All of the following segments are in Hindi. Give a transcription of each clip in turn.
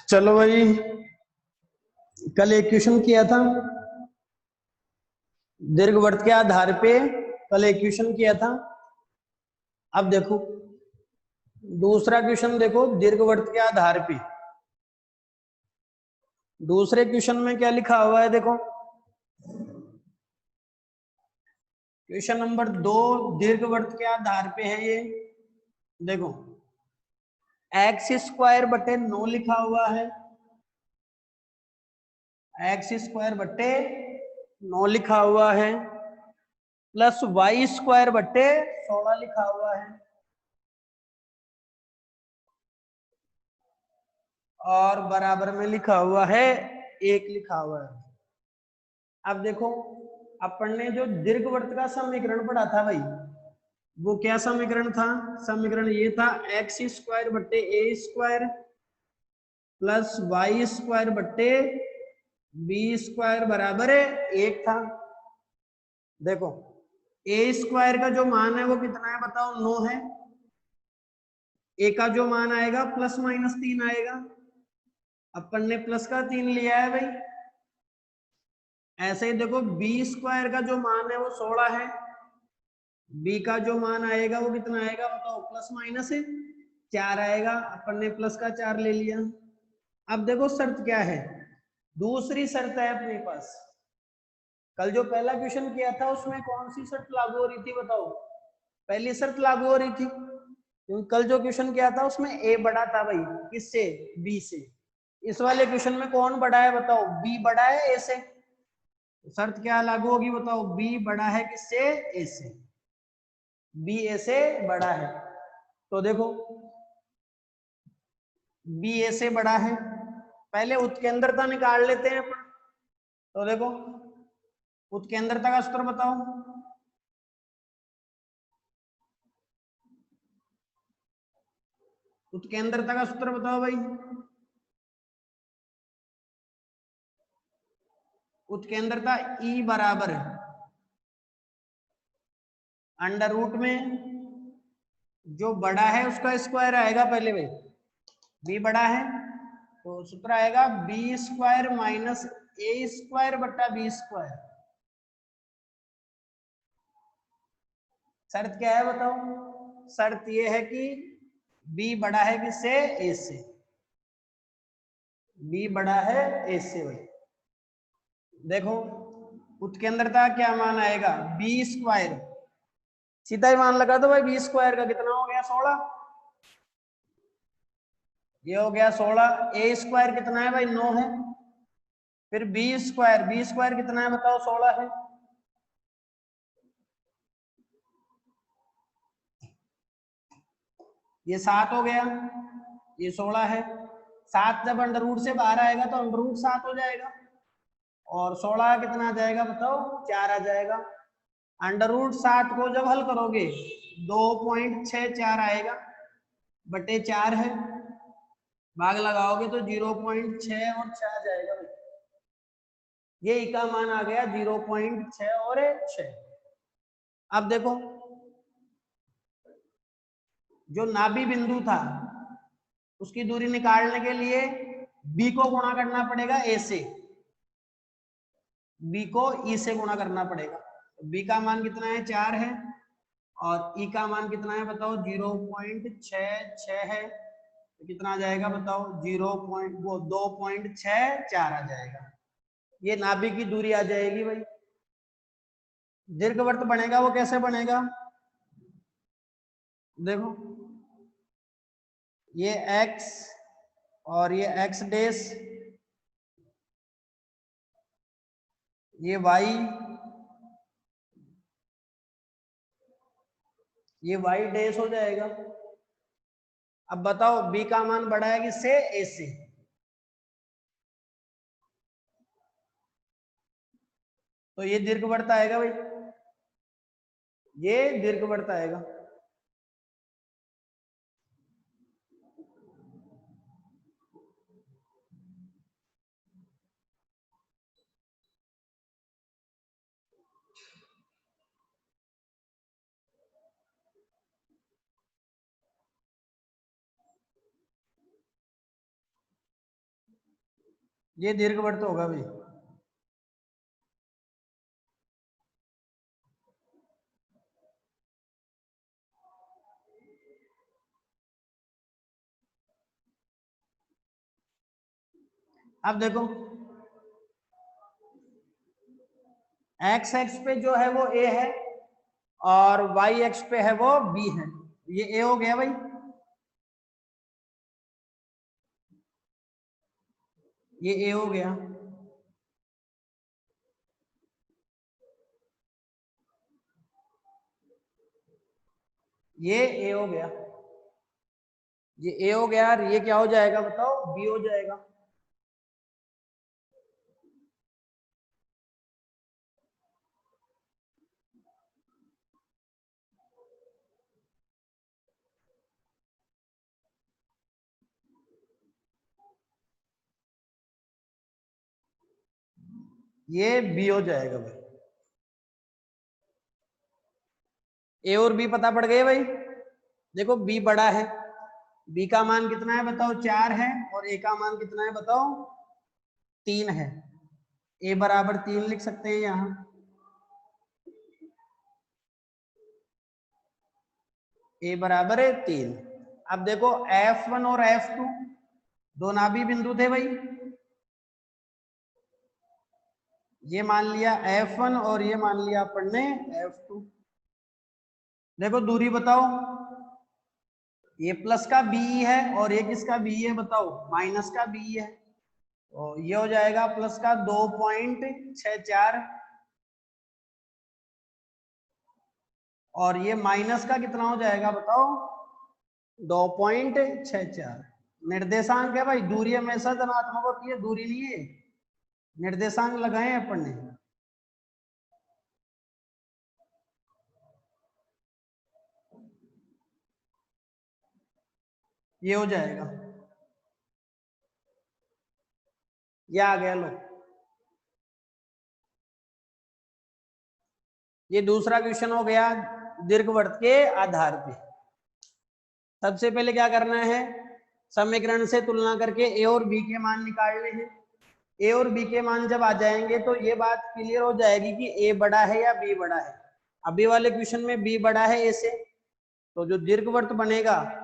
चलो भाई, कल एक क्वेश्चन किया था दीर्घवृत्त के आधार पे। कल एक क्वेश्चन किया था। अब देखो दूसरा क्वेश्चन, देखो दीर्घवृत्त के आधार पे। दूसरे क्वेश्चन में क्या लिखा हुआ है, देखो क्वेश्चन नंबर 2 दीर्घवृत्त के आधार पे है ये। देखो एक्स स्क्वायर बटे 9 लिखा हुआ है, एक्स स्क्वायर बटे 9 लिखा हुआ है, प्लस वाई स्क्वायर बटे 16 लिखा हुआ है, और बराबर में लिखा हुआ है 1 लिखा हुआ है। अब देखो अपन ने जो दीर्घवृत्त का समीकरण पढ़ा था भाई, वो क्या समीकरण था? समीकरण ये था एक्स स्क्वायर बट्टे ए स्क्वायर प्लस वाई स्क्वायर बट्टे बी स्क्वायर बराबर है 1 था। देखो ए स्क्वायर का जो मान है वो कितना है बताओ? 9 है। ए का जो मान आएगा प्लस माइनस 3 आएगा। अपन ने प्लस का 3 लिया है भाई। ऐसे ही देखो बी स्क्वायर का जो मान है वो 16 है। बी का जो मान आएगा वो कितना आएगा बताओ? प्लस माइनस है 4 आएगा। अपन ने प्लस का 4 ले लिया। अब देखो शर्त क्या है, दूसरी शर्त है अपने पास। कल जो पहला क्वेश्चन किया था उसमें कौन सी शर्त लागू हो रही थी बताओ? पहली शर्त लागू हो रही थी, क्योंकि कल जो क्वेश्चन किया था उसमें ए बड़ा था भाई, किससे? बी से। इस वाले क्वेश्चन में कौन बड़ा है बताओ? बी बड़ा है ए से। शर्त क्या लागू होगी बताओ? बी बड़ा है किससे? ए से। बी ए से बड़ा है। तो देखो बी ए से बड़ा है, पहले उत्केंद्रता निकाल लेते हैं अपन। तो देखो उत्केंद्रता का सूत्र बताओ। उत्केंद्रता का सूत्र बताओ भाई। उत्केंद्रता ई बराबर है अंडर रूट में जो बड़ा है उसका स्क्वायर आएगा पहले भाई। बी बड़ा है तो सूत्र आएगा बी स्क्वायर माइनस ए स्क्वायर बट्टा बी स्क्वायर। शर्त क्या है बताओ? शर्त ये है कि बी बड़ा है किससे? ए से। बी बड़ा है ए से भाई। देखो उत्केंद्रता क्या मान आएगा? बी स्क्वायर, सीधा ही मान लगा दो भाई। बी स्क्वायर का कितना हो गया? 16। ये हो गया 16। ए स्क्वायर कितना है भाई? 9 है। फिर बी स्क्वायर कितना है बताओ? 16 है। ये 7 हो गया, ये 16 है। 7 जब अंडर रूट से बाहर आएगा तो अंडर रूट 7 हो जाएगा, और 16 कितना आ जाएगा बताओ? 4 आ जाएगा। अंडर रूट 7 को जब हल करोगे 2.64 आएगा, बटे 4 है, भाग लगाओगे तो 0.6 और 6 आ जाएगा भाई। ये ई का मान आ गया 0.6 और 6। अब देखो जो नाभि बिंदु था उसकी दूरी निकालने के लिए बी को गुणा करना पड़ेगा ए से, बी को ई से गुणा करना पड़ेगा। बी का मान कितना है? 4 है, और ई का मान कितना है बताओ? 0.66 है। तो कितना आ जाएगा बताओ? 2.64 आ जाएगा। ये नाभि की दूरी आ जाएगी भाई। दीर्घवृत्त बनेगा वो कैसे बनेगा? देखो ये x और ये x डैश, ये y, ये y डैश हो जाएगा। अब बताओ b का मान बड़ा है किससे? a से। तो ये दीर्घवृत्त आएगा भाई, ये दीर्घवृत्त आएगा। ये दीर्घवृत्त होगा भाई। अब देखो एक्स एक्स पे जो है वो ए है और वाई एक्स पे है वो बी है। ये ए हो गया भाई, ये ए हो गया। ये ए हो गया, ये ए हो गया और ये क्या हो जाएगा बताओ, बी हो जाएगा। ये बी हो जाएगा भाई। ए और बी पता पड़ गए भाई। देखो बी बड़ा है, बी का मान कितना है बताओ 4 है, और ए का मान कितना है बताओ 3 है। ए बराबर 3 लिख सकते हैं यहाँ। ए बराबर है 3। अब देखो F1 और F2 दो नाभि बिंदु थे भाई। ये मान लिया F1 और ये मान लिया अपन ने F2। देखो दूरी बताओ, ये प्लस का बी है और ये किसका बी है बताओ, माइनस का बी है। तो ये हो जाएगा प्लस का 2.64 और ये माइनस का कितना हो जाएगा बताओ 2.64। निर्देशांक है भाई, दूरी हमेशा धनात्मक होती है, दूरी नहीं है, निर्देशांक लगाए अपन ने। ये हो जाएगा, ये आ गया लो। ये दूसरा क्वेश्चन हो गया दीर्घवृत्त के आधार पे। सबसे पहले क्या करना है, समीकरण से तुलना करके ए और बी के मान निकालने हैं। ए और बी के मान जब आ जाएंगे तो ये बात क्लियर हो जाएगी कि ए बड़ा है या बी बड़ा है। अभी वाले क्वेश्चन में बी बड़ा है ए से, तो जो दीर्घवृत्त बनेगा,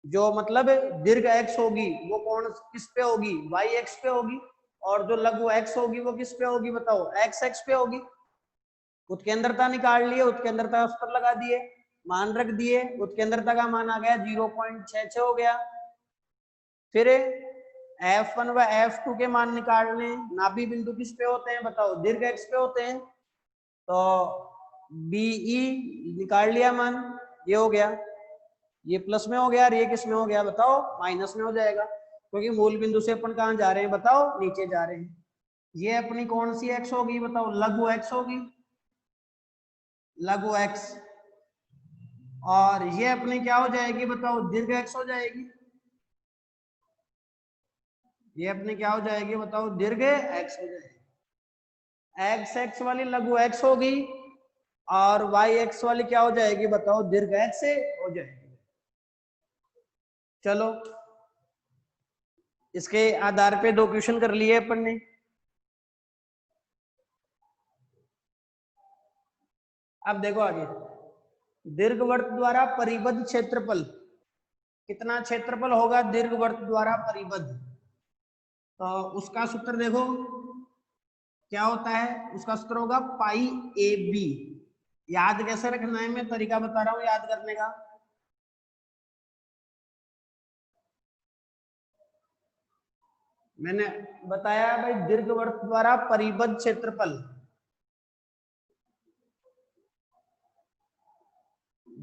जो मतलब दीर्घ एक्स होगी वो कौन किस पे होगी, वाई एक्स पे होगी, और जो लघु एक्स होगी वो किस पे होगी बताओ, एक्स एक्स पे होगी। उत्केंद्रता निकाल लिए, उत्केंद्रता उस पर लगा दिए, मान रख दिए, उत्केंद्रता का मान आ गया 0.66 हो गया। फिर F1 व F2 के मान निकालने, नाभि बिंदु किस पे होते हैं बताओ, दीर्घ एक्स पे होते हैं। तो BE निकाल लिया मान, ये हो गया, ये प्लस में हो गया और ये किस में हो गया बताओ, माइनस में हो जाएगा, क्योंकि मूल बिंदु से अपन कहाँ जा रहे हैं बताओ, नीचे जा रहे हैं। ये अपनी कौन सी एक्स होगी बताओ, लघु एक्स होगी, लघु एक्स। और ये अपनी क्या हो जाएगी बताओ, दीर्घ एक्स हो जाएगी। ये अपनी क्या हो जाएगी बताओ, दीर्घ एक्स हो जाएगी। एक्स एक्स वाली लघु एक्स होगी और वाई एक्स वाली क्या हो जाएगी बताओ, दीर्घ एक्स हो जाएगी। चलो इसके आधार पे दो क्वेश्चन कर लिए अपन ने। अब देखो आगे, दीर्घवृत्त द्वारा परिबद्ध क्षेत्रफल, कितना क्षेत्रफल होगा दीर्घवृत्त द्वारा परिबद्ध, तो उसका सूत्र देखो क्या होता है, उसका सूत्र होगा पाई ए बी। याद कैसे रखना है, मैं तरीका बता रहा हूं याद करने का। मैंने बताया भाई दीर्घवृत्त द्वारा परिबद्ध क्षेत्रफल,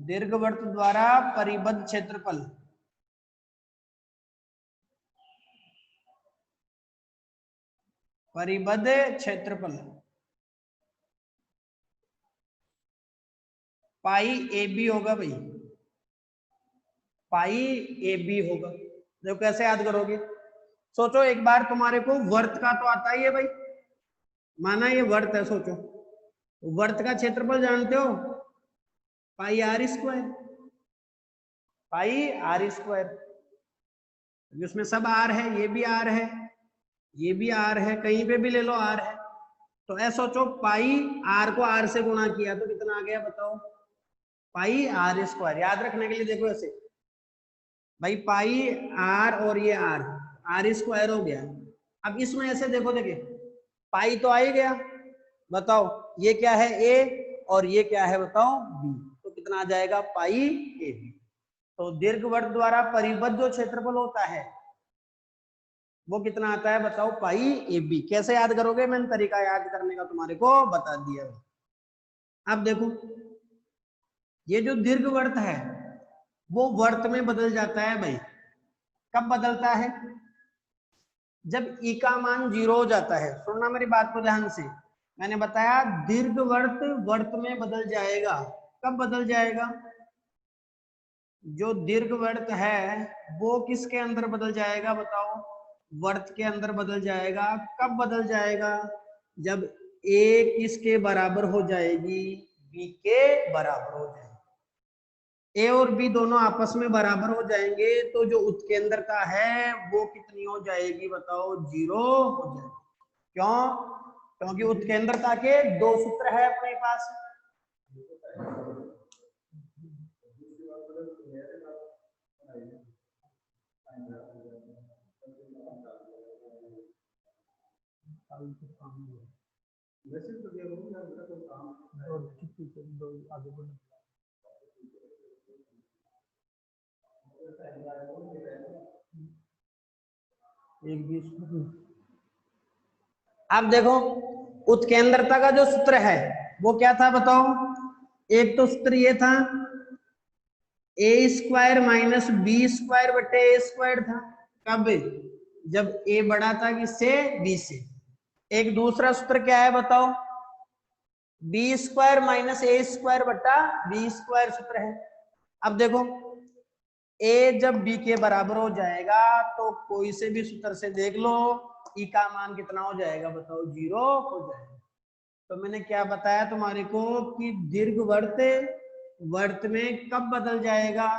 दीर्घवृत्त द्वारा परिबद्ध क्षेत्रफल, परिबद्ध क्षेत्रफल पाई ए बी होगा भाई, पाई ए बी होगा। देखो कैसे याद करोगे, सोचो एक बार, तुम्हारे को वर्त का तो आता ही है भाई, माना ये वर्त है, सोचो वर्त का क्षेत्रफल जानते हो, pi r square, pi r square, उसमें सब आर है, ये भी आर है, ये भी आर है, कहीं पे भी ले लो आर है। तो ऐसा सोचो पाई आर को आर से गुणा किया तो कितना आ गया बताओ, पाई आर स्क्वायर। याद रखने के लिए देखो ऐसे भाई, पाई आर और ये आर स्क्वायर हो गया। अब इसमें ऐसे देखो, देखिए पाई तो आ ही गया, बताओ ये क्या है ए और ये क्या है बताओ बी, तो कितना आ जाएगा पाई ए बी। तो दीर्घवृत्त द्वारा परिबद्ध जो क्षेत्रफल होता है वो कितना आता है बताओ, पाई ए बी। कैसे याद करोगे, मैंने तरीका याद करने का तुम्हारे को बता दिया। अब देखो ये जो दीर्घवृत्त है वो वर्त में बदल जाता है भाई। कब बदलता है, जब ई का मान 0 हो जाता है। सुनना मेरी बात को ध्यान से, मैंने बताया दीर्घवृत्त वर्त में बदल जाएगा। कब बदल जाएगा, जो दीर्घवृत्त है वो किसके अंदर बदल जाएगा बताओ, वर्त के अंदर बदल जाएगा। कब बदल जाएगा, जब ए किसके बराबर हो जाएगी, बी के बराबर हो जाएगी। ए और बी दोनों आपस में बराबर हो जाएंगे तो जो उत्केंद्रता है वो कितनी हो जाएगी बताओ, 0 हो जाएगी। क्यों, क्योंकि उत्केंद्रता के दो सूत्र है अपने पास। अब देखो उत्केंद्रता का जो सूत्र है वो क्या था बताओ, एक तो सूत्र ये था ए स्क्वायर माइनस बी स्क्वायर बटे ए स्क्वायर था। कब, जब ए बड़ा था किससे, बी से। एक दूसरा सूत्र क्या है बताओ, बी स्क्वायर माइनस ए स्क्वायर बटा बी स्क्वायर सूत्र है। अब देखो ए जब बी के बराबर हो जाएगा तो कोई से भी सूत्र से देख लो ई का मान कितना हो जाएगा बताओ, 0 हो जाएगा। तो मैंने क्या बताया तुम्हारे को कि दीर्घवृत्त वर्त में कब बदल जाएगा,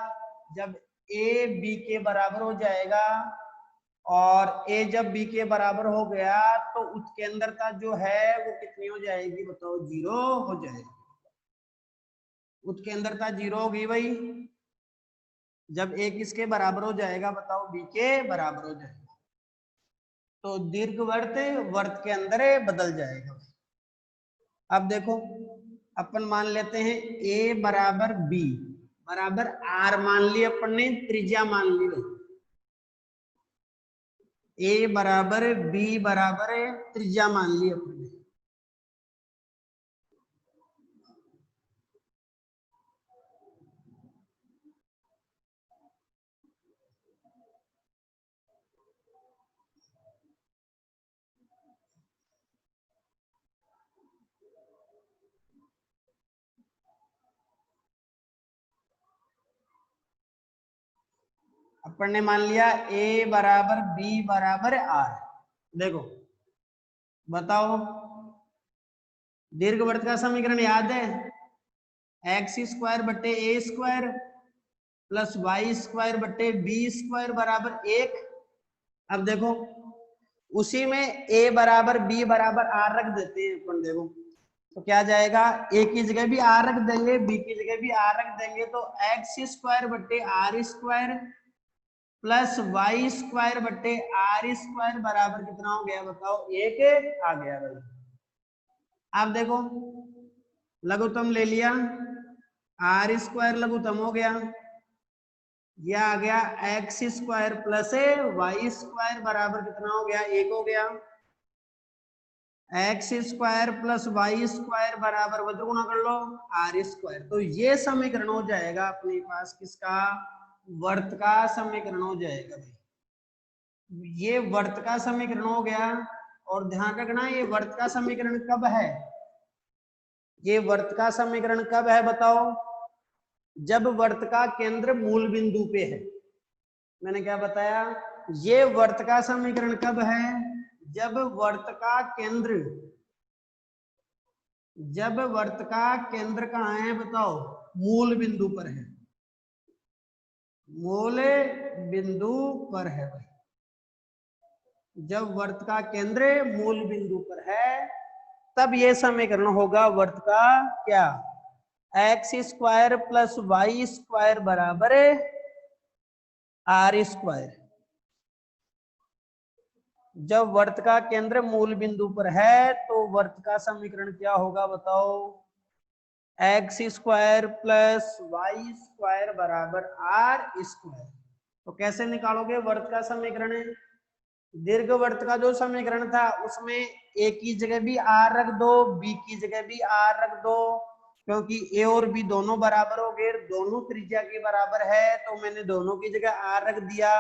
जब ए बी के बराबर हो जाएगा। और ए जब बी के बराबर हो गया तो उत्केंद्रता जो है वो कितनी हो जाएगी बताओ, 0 हो जाएगी। उत्केंद्रता 0 होगी भाई जब ए किसके बराबर हो जाएगा बताओ, बी के बराबर हो जाएगा। तो दीर्घवृत्त वर्त के अंदर बदल जाएगा। अब देखो अपन मान लेते हैं ए बराबर बी बराबर आर मान लिया अपन ने, त्रिज्या मान ली भाई। ए बराबर बी बराबर त्रिज्या मान ली अपन ने। अपन ने मान लिया ए बराबर बी बराबर आर। देखो बताओ दीर्घवृत्त का समीकरण याद है, एक्स स्क्वायर बटे ए स्क्वायर प्लस वाई स्क्वायर बटे बी स्क्वायर बराबर 1। अब देखो उसी में ए बराबर बी बराबर आर रख देते हैं अपन। देखो तो क्या जाएगा, ए की जगह भी आर रख देंगे, बी की जगह भी आर रख देंगे, तो एक्स स्क्वायर बटे r square plus y square बटे आर स्क्वायर बराबर कितना हो गया बताओ, 1 आ गया भाई। अब देखो लघुत्तम ले लिया, आर स्क्वायर लघुत्तम हो गया, यह आ गया x square plus y square बराबर कितना हो गया, 1 हो गया। X square plus y square बराबर बदल गुणा कर लो आर स्क्वायर। तो ये समीकरण हो जाएगा अपने पास किसका, वर्त का समीकरण हो जाएगा भाई। ये वर्त का समीकरण हो गया। और ध्यान रखना ये वर्त का समीकरण कब है, ये वर्त का समीकरण कब है बताओ, जब वर्त का केंद्र मूल बिंदु पे है। मैंने क्या बताया, ये वर्त का समीकरण कब है, जब वर्त का केंद्र, जब वर्त का केंद्र कहाँ है बताओ, मूल बिंदु पर है, मूल बिंदु पर है भाई। जब वर्त का केंद्र मूल बिंदु पर है तब ये समीकरण होगा वर्त का क्या, x square plus y square बराबर आर स्क्वायर। जब वर्त का केंद्र मूल बिंदु पर है तो वर्त का समीकरण क्या होगा बताओ, x square plus y square बराबर आर स्क्वायर। तो कैसे निकालोगे वर्त का समीकरण, दीर्घवृत्त का जो समीकरण था उसमें ए की जगह भी आर रख दो, बी की जगह भी आर रख दो, क्योंकि ए और बी दोनों बराबर हो गए, दोनों त्रिज्या के बराबर है, तो मैंने दोनों की जगह आर रख दिया,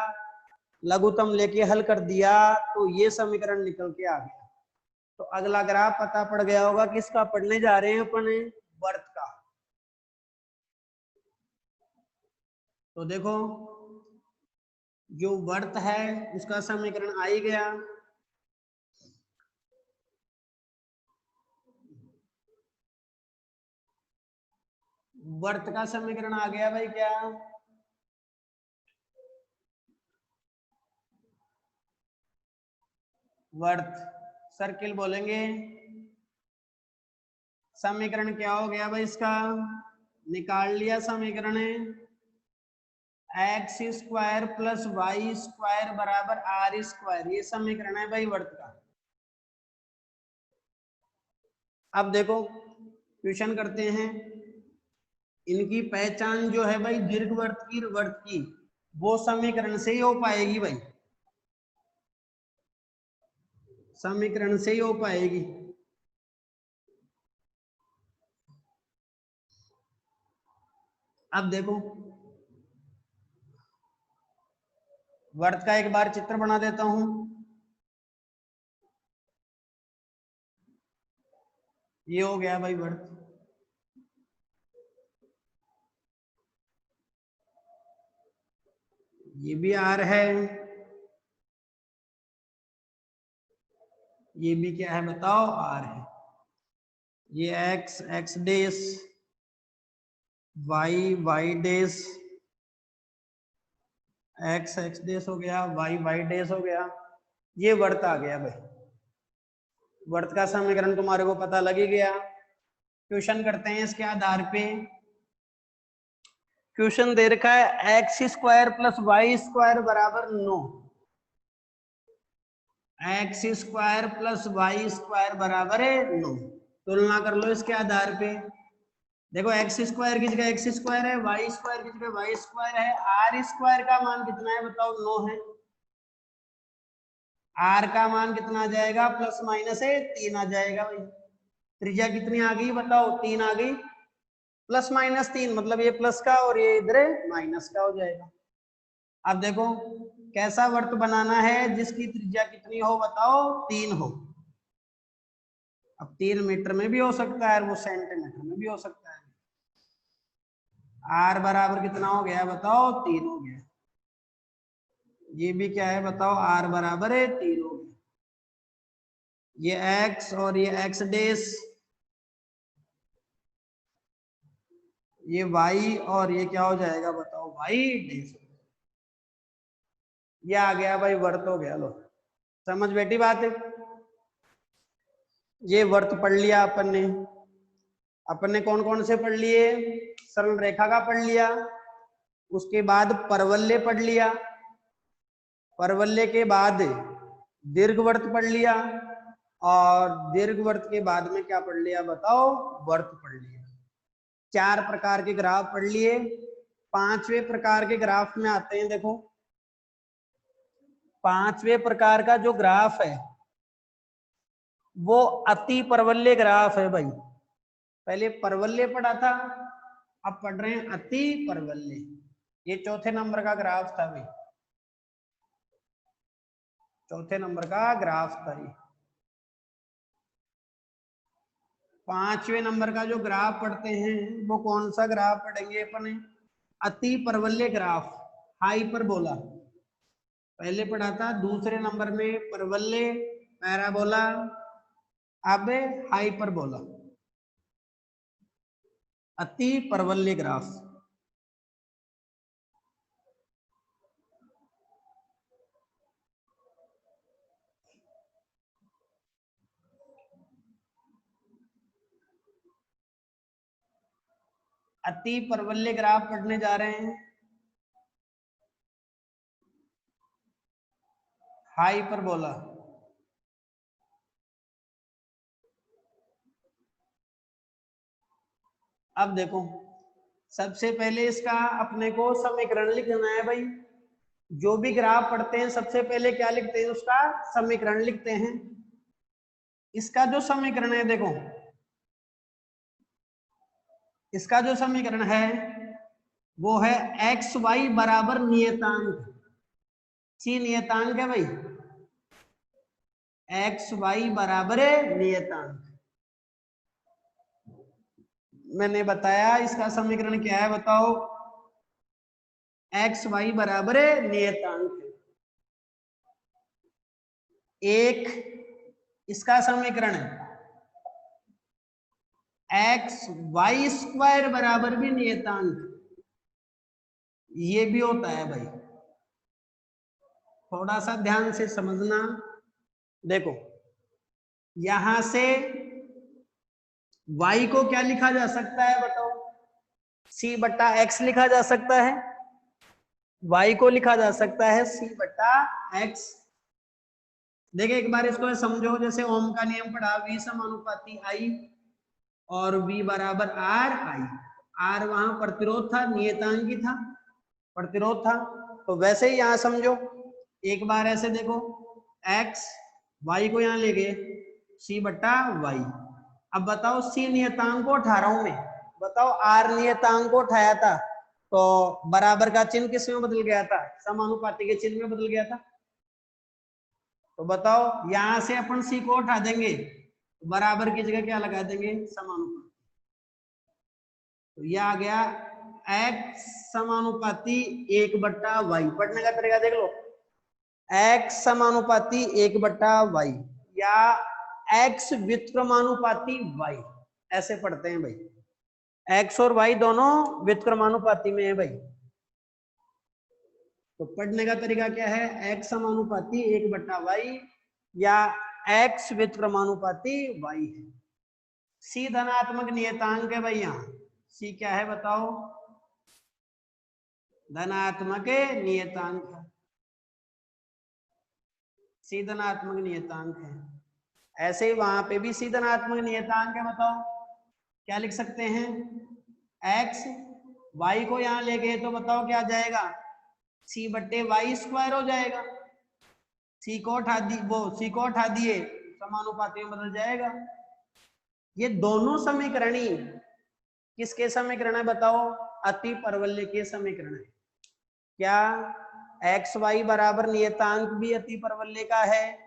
लघुत्तम लेके हल कर दिया, तो ये समीकरण निकल के आ गया। तो अगला ग्राफ पता पड़ गया होगा किसका पढ़ने जा रहे हैं अपन, वर्त का। तो देखो जो वर्त है उसका समीकरण आ ही गया, वर्त का समीकरण आ गया भाई क्या, वर्त सर्किल बोलेंगे। समीकरण क्या हो गया भाई इसका, निकाल लिया समीकरण, x square plus y square बराबर आर स्क्वायर, ये समीकरण है भाई वर्त का। अब देखो क्वेश्चन करते हैं, इनकी पहचान जो है भाई दीर्घवृत्त की वर्त की, वो समीकरण से ही हो पाएगी भाई, समीकरण से ही हो पाएगी। अब देखो वर्त का एक बार चित्र बना देता हूं, ये हो गया भाई वर्त, ये भी आर है, ये भी क्या है बताओ आर है, ये एक्स एक्स डेस, वाई वाई डेस, एक्स एक्स डेस हो गया, वाई वाई डेस हो गया, ये वर्त आ गया भाई। वर्त का समीकरण तुम्हारे को पता लग ही गया। क्वेश्चन करते हैं इसके आधार पे, क्वेश्चन दे रखा है x square plus y square बराबर 9, x square plus y square बराबर है 9, तुलना कर लो इसके आधार पे। देखो एक्स स्क्वायर की जगह एक्स स्क्वायर है, वाई स्क्वायर की जगह वाई स्क्वायर है, आर स्क्वायर का मान कितना है बताओ 9 है, आर का मान कितना आ जाएगा प्लस माइनस है 3 आ जाएगा भाई, त्रिज्या कितनी आ गई बताओ 3 आ गई, प्लस माइनस 3 मतलब ये प्लस का और ये इधर माइनस का हो जाएगा। अब देखो कैसा वर्त बनाना है जिसकी त्रिज्या कितनी हो बताओ 3 हो, अब 3 मीटर में भी हो सकता है, वो सेंटीमीटर में भी हो सकता है। आर बराबर कितना हो गया बताओ 3 हो गया, ये भी क्या है बताओ आर बराबर है 3 हो गया, ये एक्स और ये एक्स डेस, ये वाई और ये क्या हो जाएगा बताओ वाई डेस, ये आ गया भाई वर्त हो गया। लो समझ बैठी बात है, ये वर्त पढ़ लिया अपन ने कौन कौन से पढ़ लिए, सरल रेखा का पढ़ लिया, उसके बाद परवलय पढ़ लिया, परवलय के बाद दीर्घवृत्त पढ़ लिया, और दीर्घवृत्त के बाद में क्या पढ़ लिया बताओ वर्त पढ़ लिया। 4 प्रकार के ग्राफ पढ़ लिए, 5वें प्रकार के ग्राफ में आते हैं। देखो 5वें प्रकार का जो ग्राफ है वो अति परवलय ग्राफ है भाई, पहले परवलय पढ़ा था, अब पढ़ रहे हैं अति परवलय, ये चौथे नंबर का ग्राफ था भाई, चौथे नंबर का ग्राफ था ये। 5वें नंबर का जो ग्राफ पढ़ते हैं वो कौन सा ग्राफ पढ़ेंगे अपन, अति परवलय ग्राफ, हाइपरबोला पहले पढ़ा था, दूसरे नंबर में परवलय पैराबोला, अब हाइपरबोला, अति परवलय ग्राफ। अति परवलय ग्राफ पढ़ने जा रहे हैं। हाइपरबोला। अब देखो, सबसे पहले इसका अपने को समीकरण लिखना है भाई। जो भी ग्राफ पढ़ते हैं सबसे पहले क्या लिखते हैं, उसका समीकरण लिखते हैं। इसका जो समीकरण है देखो, इसका जो समीकरण है वो है एक्स वाई बराबर नियतांक। सी नियतांक है भाई, एक्स वाई बराबर है नियतांक। मैंने बताया इसका समीकरण क्या है, बताओ। एक्स वाई बराबर है नियतांक। एक इसका समीकरण है एक्स वाई स्क्वायर बराबर भी नियतांक। ये भी होता है भाई, थोड़ा सा ध्यान से समझना। देखो, यहां से y को क्या लिखा जा सकता है बताओ, c बट्टा x लिखा जा सकता है। y को लिखा जा सकता है c बट्टा x। देखिए एक बार इसको समझो, जैसे ओम का नियम पढ़ा, v समानुपाती I और v बराबर आर आई। आर वहां प्रतिरोध था, नियतांक ही था, प्रतिरोध था। तो वैसे ही यहां समझो, एक बार ऐसे देखो, x y को यहां ले गए c बट्टा y। अब बताओ c नियतांक को उठा रहा हूं मैं, बताओ r नियतांक को उठाया था तो बराबर का चिन्ह किस में बदल गया था, समानुपाती के चिन्ह में बदल गया था। तो बताओ यहां से अपन c को उठा देंगे, बराबर की जगह क्या लगा देंगे, समानुपाती। तो यह आ गया x समानुपाती 1 बट्टा वाई। पढ़ने का तरीका देख लो, x समानुपाती 1 बट्टा वाई या x व्युत्क्रमानुपाती y, ऐसे पढ़ते हैं भाई। x और y दोनों व्युत्क्रमानुपाती में है भाई। तो पढ़ने का तरीका क्या है, x समानुपाती 1 बट्टा वाई या x व्युत्क्रमानुपाती y है। c धनात्मक नियतांक है भाई। यहाँ c क्या है बताओ, धनात्मक नियतांक है। c धनात्मक नियतांक है। ऐसे ही वहां पे भी c धनात्मक नियतांक है। बताओ क्या लिख सकते हैं, x y को यहां ले गए तो बताओ क्या आ जाएगा, c बट्टे वाई स्क्वायर हो जाएगा। c को उठा दी, वो c को उठा दिए, समानुपाती में बदल जाएगा। ये दोनों समीकरण ही किसके समीकरण है बताओ, अति परवलय के समीकरण है। क्या एक्स वाई बराबर नियतांक भी अति परवलय का है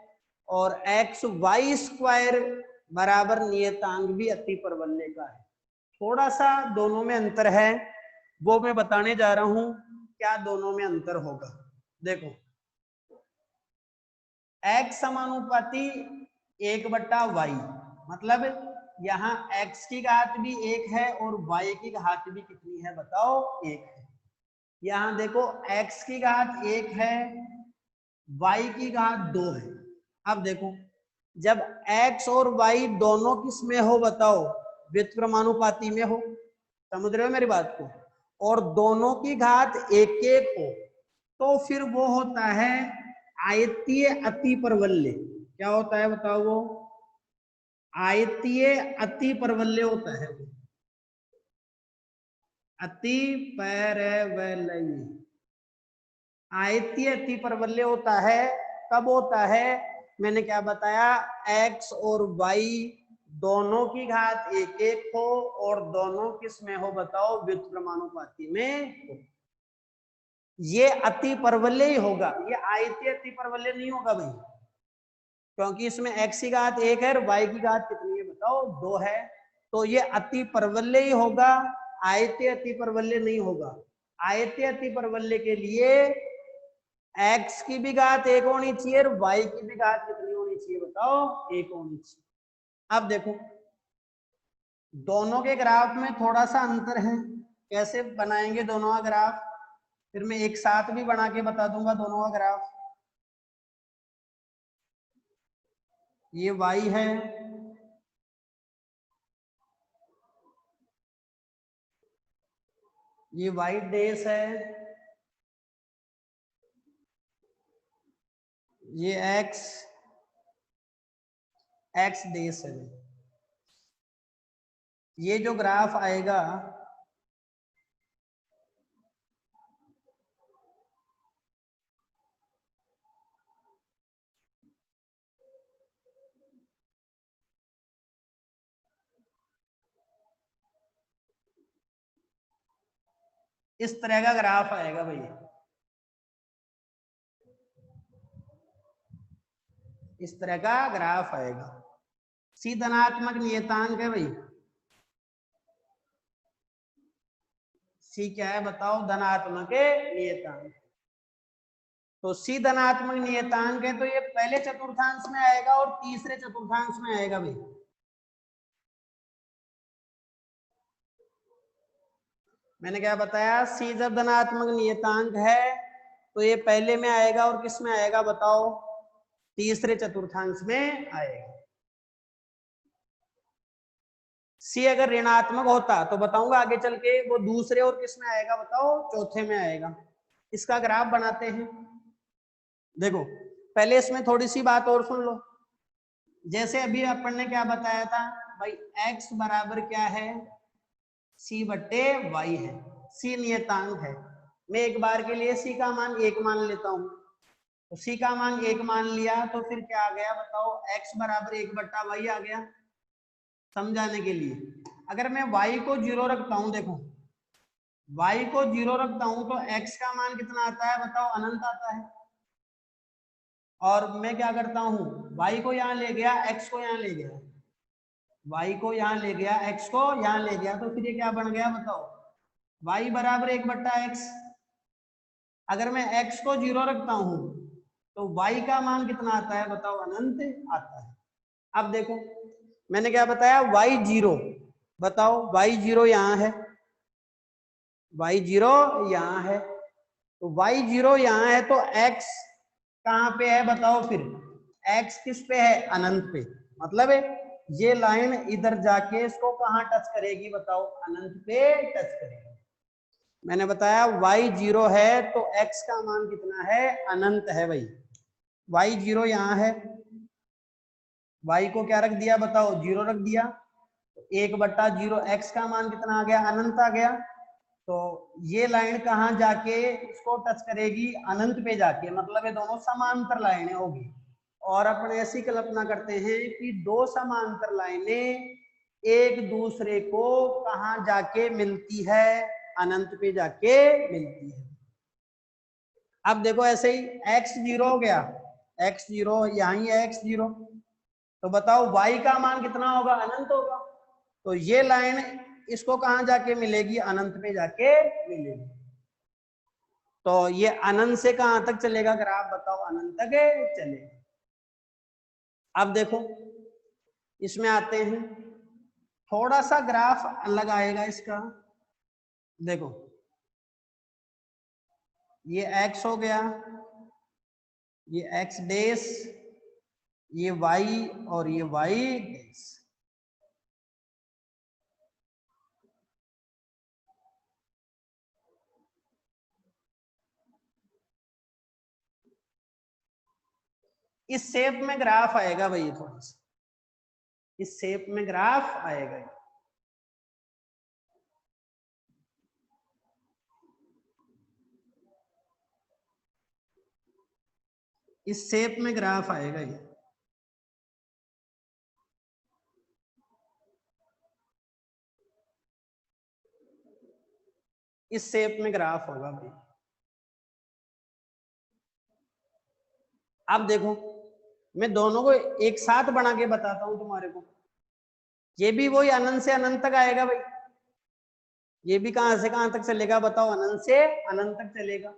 और एक्स वाई स्क्वायर बराबर नियतांक भी अति परवलय का है। थोड़ा सा दोनों में अंतर है, वो मैं बताने जा रहा हूं क्या दोनों में अंतर होगा। देखो, x समानुपाती 1 बट्टा वाई, मतलब यहाँ x की घात भी 1 है और y की घात भी कितनी है बताओ, 1 है। यहाँ देखो x की घात 1 है, y की घात 2 है। अब देखो, जब x और y दोनों किस में हो बताओ, व्युत्क्रमानुपाती में हो, समझ रहे हो मेरी बात को, और दोनों की घात 1 1 हो, तो फिर वो होता है आयतीय अति परवलय। क्या होता है बताओ, वो आयतीय अति परवलय होता है। वो अति परवलय, आयतीय अति परवलय होता है। कब होता है, मैंने क्या बताया, x और y दोनों की घात 1 1 हो और दोनों किस में हो बताओ, व्युत्क्रमानुपाती में हो। ये अति परवलय ही होगा, ये आयतीय अति परवलय नहीं होगा भाई, क्योंकि इसमें x की घात 1 है और y की घात कितनी है बताओ, 2 है। तो ये अति परवलय ही होगा, आयतीय अति परवलय नहीं होगा। आयतीय अति परवलय के लिए x की भी घात 1 होनी चाहिए और y की भी घात कितनी होनी चाहिए बताओ, 1 होनी चाहिए। अब देखो, दोनों के ग्राफ में थोड़ा सा अंतर है। कैसे बनाएंगे दोनों का ग्राफ, फिर मैं एक साथ भी बना के बता दूंगा दोनों का ग्राफ। ये y है, ये वाई डेस है, ये एक्स डेस है। ये जो ग्राफ आएगा इस तरह का ग्राफ आएगा भैया, इस तरह का ग्राफ आएगा। सी धनात्मक नियतांक है भाई, सी क्या है बताओ, धनात्मक नियतांक। तो सी धनात्मक नियतांक है तो ये पहले चतुर्थांश में आएगा और तीसरे चतुर्थांश में आएगा भाई। मैंने क्या बताया, सी जब धनात्मक नियतांक है तो ये पहले में आएगा और किस में आएगा बताओ, तीसरे चतुर्थांश में आएगा। सी अगर ऋणात्मक होता तो बताऊंगा आगे चल के, वो दूसरे और किस में आएगा बताओ, चौथे में आएगा। इसका ग्राफ बनाते हैं। देखो पहले इसमें थोड़ी सी बात और सुन लो। जैसे अभी अपन ने क्या बताया था भाई, x बराबर क्या है, c बट्टे y है, c नियतांक है। मैं एक बार के लिए c का मान 1 मान लेता हूं, तो c का मान 1 मान लिया तो फिर क्या आ गया बताओ, x बराबर 1 बट्टा y आ गया। समझाने के लिए अगर मैं y को 0 रखता हूं, देखो y को 0 रखता हूं तो x का मान कितना आता है बताओ, अनंत आता है। और मैं क्या करता हूं, y को यहां ले गया, x को यहां ले गया, y को यहां ले गया, x को यहां ले गया, तो फिर ये क्या बन गया बताओ, y बराबर 1 बट्टा x। अगर मैं x को 0 रखता हूं तो y का मान कितना आता है बताओ, अनंत आता है। अब देखो मैंने क्या बताया, y0 बताओ, y0 यहाँ है, y0 यहाँ है, तो y0 यहाँ है तो x कहाँ पे है बताओ, फिर x किस पे है, अनंत पे। मतलब है ये लाइन इधर जाके इसको कहाँ टच करेगी बताओ, अनंत पे टच करेगी। मैंने बताया y0 है तो x का मान कितना है, अनंत है भाई। y0 यहाँ है, y को क्या रख दिया बताओ, 0 रख दिया, तो 1 बट्टा 0, x का मान कितना आ गया, अनंत आ गया। तो ये लाइन कहाँ जाके इसको टच करेगी, अनंत पे जाके, मतलब ये दोनों समांतर लाइनें होगी। और अपन ऐसी कल्पना करते हैं कि दो समांतर लाइनें एक दूसरे को कहाँ जाके मिलती है, अनंत पे जाके मिलती है। अब देखो ऐसे ही x0 हो गया, x0 यही है, x0, तो बताओ y का मान कितना होगा, अनंत होगा। तो ये लाइन इसको कहां जाके मिलेगी, अनंत पे जाके मिलेगी। तो ये अनंत से कहां तक चलेगा ग्राफ बताओ, अनंत तक चलेगा। अब देखो इसमें आते हैं, थोड़ा सा ग्राफ अलग आएगा इसका। देखो ये x हो गया, ये x डेस, ये y और ये y डेस। इस शेप में ग्राफ आएगा भाई, थोड़ा सा इस शेप में ग्राफ आएगा। इस शेप में ग्राफ आएगा ये, इस शेप में ग्राफ होगा भाई। अब देखो मैं दोनों को एक साथ बना के बताता हूं तुम्हारे को। ये भी वही अनंत से अनंत तक आएगा भाई, ये भी कहां से कहां तक चलेगा बताओ, अनंत से अनंत तक चलेगा।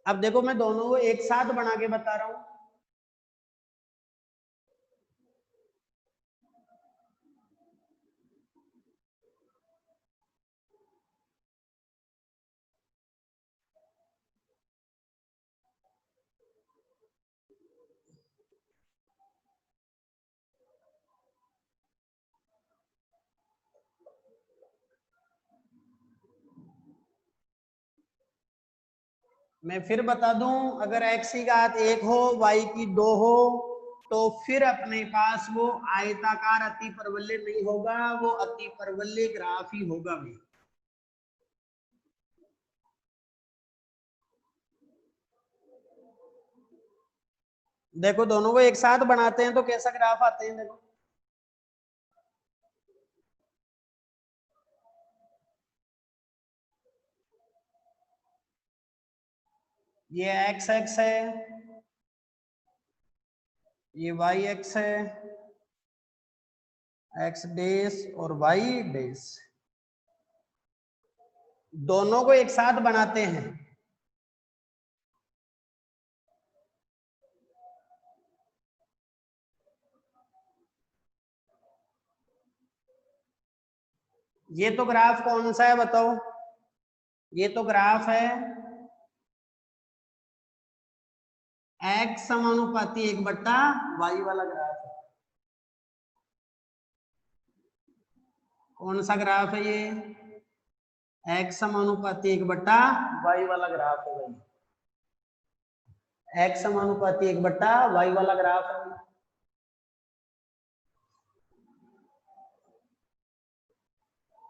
अब देखो मैं दोनों को एक साथ बना के बता रहा हूं। मैं फिर बता दूं, अगर x की घात 1 हो, y की 2 हो, तो फिर अपने पास वो आयताकार अतिपरवलय नहीं होगा, वो अतिपरवलय ग्राफ ही होगा भाई। देखो दोनों को एक साथ बनाते हैं तो कैसा ग्राफ आते हैं, देखो ये एक्स एक्स है, ये वाई एक्स है, एक्स डेस और वाई डेस, दोनों को एक साथ बनाते हैं। ये तो ग्राफ कौन सा है बताओ, ये तो ग्राफ है एक्स समानुपाती 1/y वाला ग्राफ है। कौन सा ग्राफ है ये, एक्स समानुपाती 1/y वाला ग्राफ है भाई, एक्स समानुपाती 1/y वाला ग्राफ है।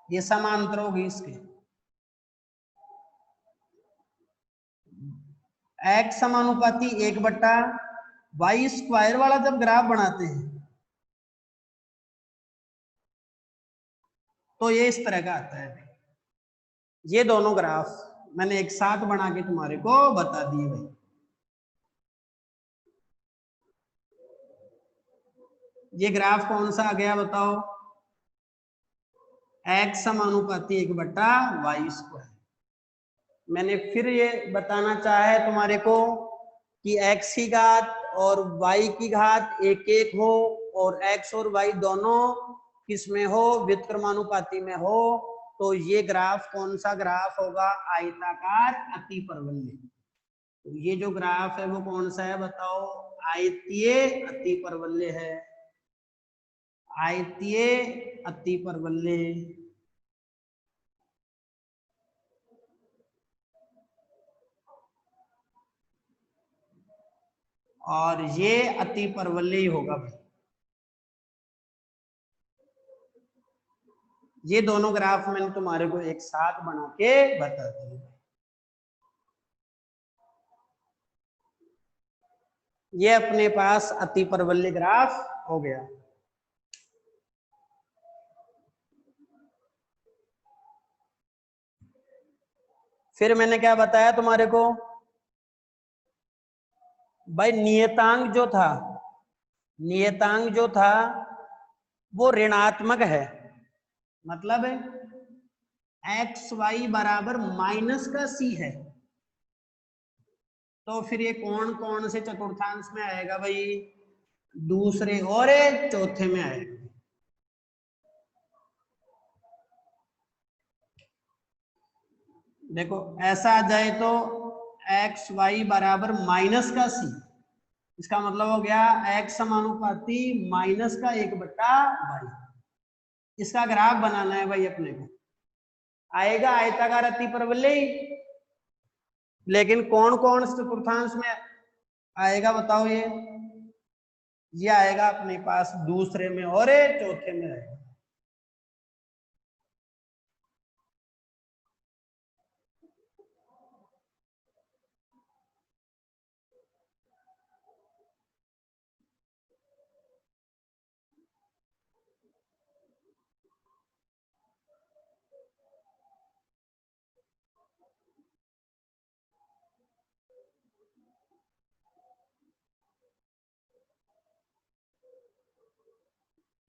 ये समांतर होगी इसके, एक्स समानुपाती 1/y² वाला जब ग्राफ बनाते हैं तो ये इस तरह का आता है। ये दोनों ग्राफ मैंने एक साथ बना के तुम्हारे को बता दिए भाई। ये ग्राफ कौन सा आ गया बताओ, एक्स समानुपाती 1/y²। मैंने फिर ये बताना चाहा है तुम्हारे को कि x की घात और y की घात 1 हो और x और y दोनों किसमें हो, व्युत्क्रमानुपाती में हो, तो ये ग्राफ कौन सा ग्राफ होगा, आयताकार अतिपरवलय। तो ये जो ग्राफ है वो कौन सा है बताओ, आयतीय अतिपरवलय है, आयतीय अतिपरवलय। और ये अतिपरवलय ही होगा भाई। ये दोनों ग्राफ मैंने तुम्हारे को एक साथ बना के बता दिए। ये अपने पास अतिपरवलय ग्राफ हो गया। फिर मैंने क्या बताया तुम्हारे को भाई, नियतांक जो था, नियतांक जो था वो ऋणात्मक है, मतलब एक्स वाई बराबर माइनस का सी है, तो फिर ये कौन कौन से चतुर्थांश में आएगा भाई, दूसरे और चौथे में आएगा। देखो ऐसा आ जाए तो एक्स वाई बराबर माइनस का सी, इसका मतलब हो गया एक्स समानुपाती माइनस का 1/y। इसका ग्राफ बनाना है भाई अपने को, आएगा आयताकार अतिपरवलय, लेकिन कौन कौन चतुर्थांश में आएगा बताओ, ये आएगा अपने पास दूसरे में और चौथे में आएगा।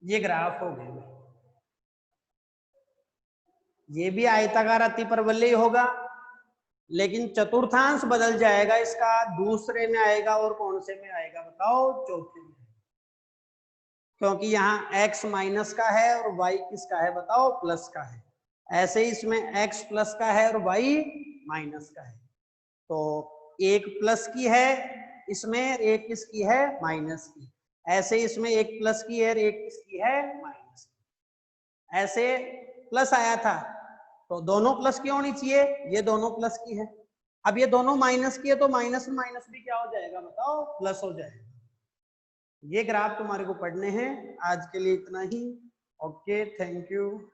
ये ग्राफ हो गया, ये भी आयताकार अतिपरवलय होगा, लेकिन चतुर्थांश बदल जाएगा इसका, दूसरे में आएगा और कौन से में आएगा बताओ, चौथे में, क्योंकि यहाँ x माइनस का है और y किसका है बताओ, प्लस का है। ऐसे ही इसमें x प्लस का है और y माइनस का है, तो एक प्लस की है इसमें, एक किसकी है, माइनस की। ऐसे इसमें एक प्लस की है और एक किसकी है, माइनस की। ऐसे प्लस आया था तो दोनों प्लस की होनी चाहिए, ये दोनों प्लस की है। अब ये दोनों माइनस किए तो माइनस में माइनस भी क्या हो जाएगा बताओ, प्लस हो जाएगा। ये ग्राफ तुम्हारे को पढ़ने हैं। आज के लिए इतना ही। Okay, thank you.